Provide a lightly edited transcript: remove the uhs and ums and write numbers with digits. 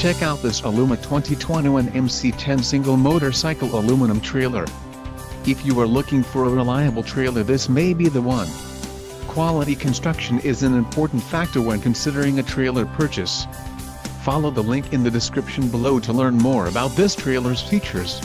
Check out this Aluma 2021 MC10 single motorcycle aluminum trailer. If you are looking for a reliable trailer, this may be the one. Quality construction is an important factor when considering a trailer purchase. Follow the link in the description below to learn more about this trailer's features.